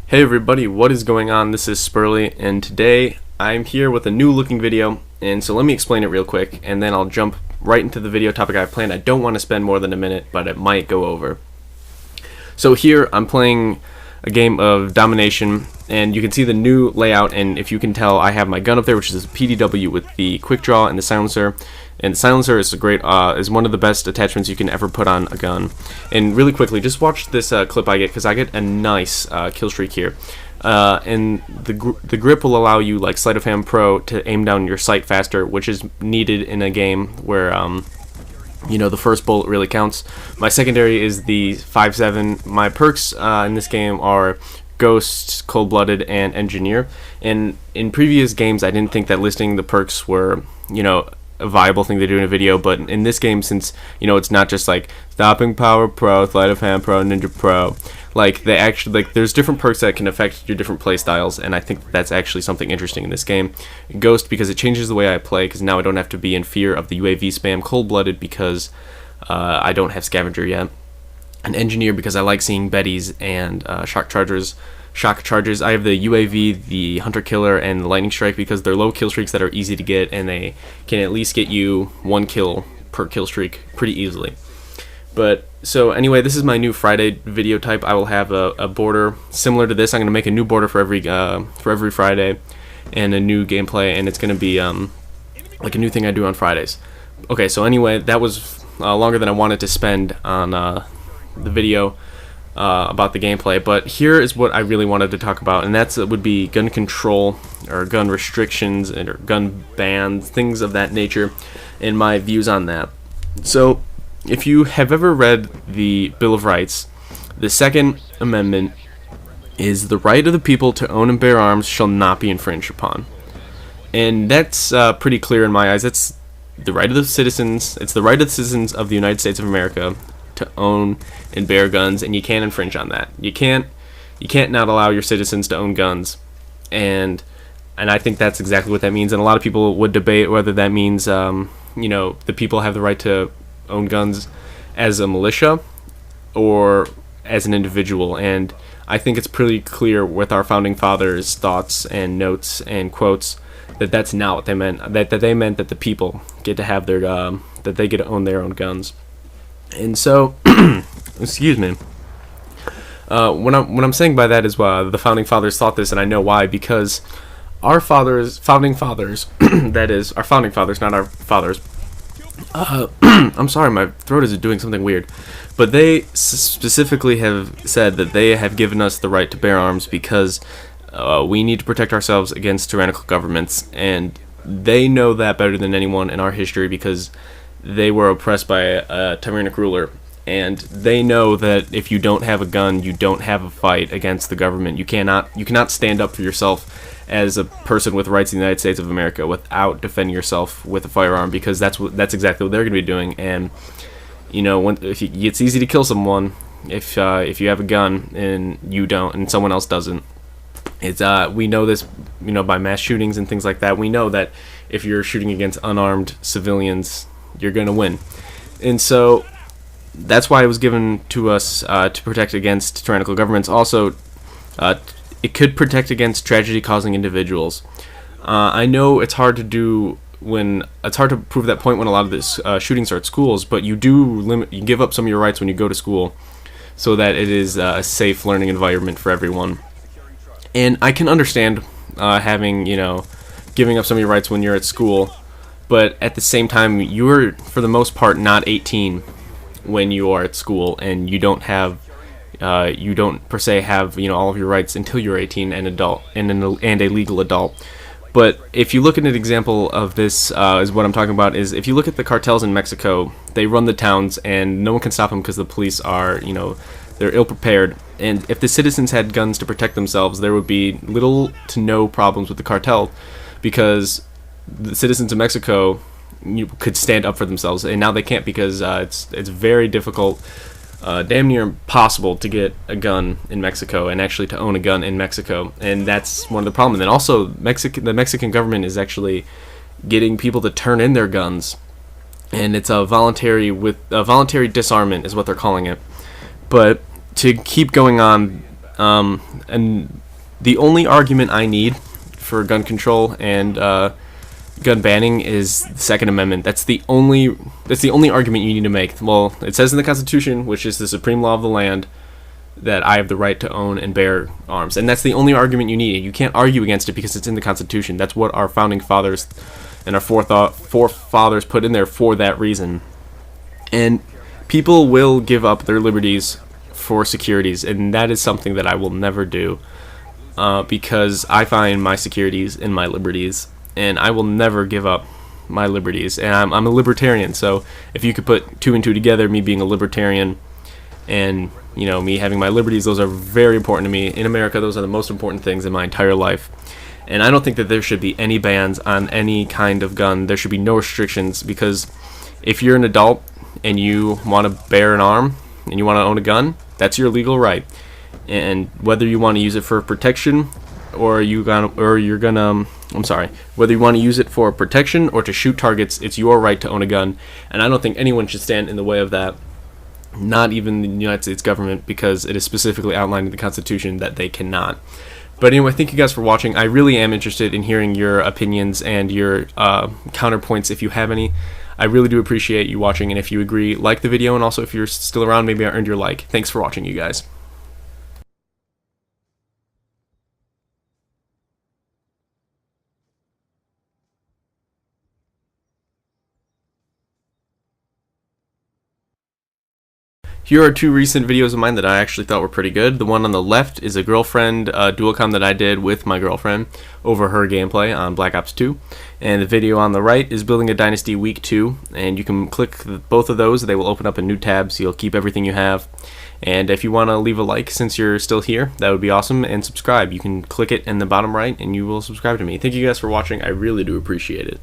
Hey everybody, what is going on? This is Spurly, and today I'm here with a new looking video, and so let me explain it real quick, and then I'll jump right into the video topic I planned. I don't want to spend more than a minute, but it might go over. So here I'm playing a game of Domination, and you can see the new layout, and if you can tell, I have my gun up there, which is a PDW with the quick draw and the silencer. And the silencer is is one of the best attachments you can ever put on a gun. And really quickly, just watch this clip I get, because I get a nice kill streak here. And the grip will allow you, like Sleight of Hand Pro, to aim down your sight faster, which is needed in a game where the first bullet really counts. My secondary is the 5.7. My perks in this game are Ghost, Cold-Blooded, and Engineer. And in previous games, I didn't think that listing the perks were, a viable thing to do in a video, but in this game, since it's not just like Stopping Power Pro, Sleight of Hand Pro, Ninja Pro, like they actually there's different perks that can affect your different play styles, and I think that's actually something interesting in this game. Ghost, because it changes the way I play, because now I don't have to be in fear of the UAV spam. Cold-Blooded, because I don't have Scavenger yet, and Engineer, because I like seeing Bettys and shock charges. I have the UAV, the Hunter Killer, and the Lightning Strike, because they're low kill streaks that are easy to get, and they can at least get you 1 kill per kill streak pretty easily. But so anyway, this is my new Friday video type. I will have a border similar to this. I'm going to make a new border for every Friday, and a new gameplay, and it's going to be like a new thing I do on Fridays. Okay, so anyway, that was longer than I wanted to spend on the video about the gameplay, but here is what I really wanted to talk about, and would be gun control or gun restrictions or gun bans, things of that nature, and my views on that. So if you have ever read the Bill of Rights, the Second Amendment is the right of the people to own and bear arms shall not be infringed upon, and that's pretty clear in my eyes. It's the right of the citizens. It's the right of the citizens of the United States of America to own and bear guns, and you can't infringe on that. You can't not allow your citizens to own guns, and I think that's exactly what that means. And a lot of people would debate whether that means the people have the right to own guns as a militia or as an individual. And I think it's pretty clear with our founding fathers' thoughts and notes and quotes that that's not what they meant. That they meant that the people get to have their that they get to own their own guns. And so, excuse me. What I'm saying by that is the founding fathers thought this, and I know why. Because our founding fathers, that is, our founding fathers, not our fathers. I'm sorry, my throat is doing something weird. But they specifically have said that they have given us the right to bear arms because we need to protect ourselves against tyrannical governments, and they know that better than anyone in our history because they were oppressed by a tyrannic ruler, and they know that if you don't have a gun, you don't have a fight against the government. You cannot stand up for yourself as a person with rights in the United States of America without defending yourself with a firearm, because that's exactly what they're going to be doing. And it's easy to kill someone if you have a gun and you don't, and someone else doesn't. We know this, by mass shootings and things like that. We know that if you're shooting against unarmed civilians, you're going to win. And so that's why it was given to us to protect against tyrannical governments. Also, it could protect against tragedy-causing individuals. I know it's hard to prove that point when a lot of this shootings are at schools, but you give up some of your rights when you go to school so that it is a safe learning environment for everyone. And I can understand giving up some of your rights when you're at school, but at the same time, you're, for the most part, not 18 when you are at school, and you don't per se have all of your rights until you're 18 and a legal adult. But if you look at an example of this, is what I'm talking about, is if you look at the cartels in Mexico, they run the towns, and no one can stop them because the police are, they're ill-prepared. And if the citizens had guns to protect themselves, there would be little to no problems with the cartel, because the citizens of Mexico could stand up for themselves, and now they can't, because it's very difficult, damn near impossible to get a gun in Mexico and actually to own a gun in Mexico, and that's one of the problems. And then also, the Mexican government is actually getting people to turn in their guns, and it's a voluntary disarmament is what they're calling it. But to keep going on, and The only argument I need for gun control and gun banning is the Second Amendment. That's the only argument you need to make. Well, it says in the Constitution, which is the supreme law of the land, that I have the right to own and bear arms, and that's the only argument you need. You can't argue against it because it's in the Constitution. That's what our founding fathers and our forefathers put in there for that reason. And people will give up their liberties for securities, and that is something that I will never do, because I find my securities in my liberties, and I will never give up my liberties. And I'm a libertarian, so if you could put two and two together, me being a libertarian and me having my liberties, those are very important to me. In America, those are the most important things in my entire life. And I don't think that there should be any bans on any kind of gun. There should be no restrictions, because if you're an adult and you want to bear an arm and you want to own a gun, that's your legal right. And whether you want to use it for protection whether you want to use it for protection or to shoot targets, it's your right to own a gun. And I don't think anyone should stand in the way of that. Not even the United States government, because it is specifically outlined in the Constitution that they cannot. But anyway, thank you guys for watching. I really am interested in hearing your opinions and your counterpoints if you have any. I really do appreciate you watching, and if you agree, like the video, and also if you're still around, maybe I earned your like. Thanks for watching, you guys. Here are two recent videos of mine that I actually thought were pretty good. The one on the left is a girlfriend dual com that I did with my girlfriend over her gameplay on Black Ops 2. And the video on the right is building a dynasty week 2. And you can click both of those. They will open up a new tab, so you'll keep everything you have. And if you want to leave a like since you're still here, that would be awesome. And subscribe. You can click it in the bottom right and you will subscribe to me. Thank you guys for watching. I really do appreciate it.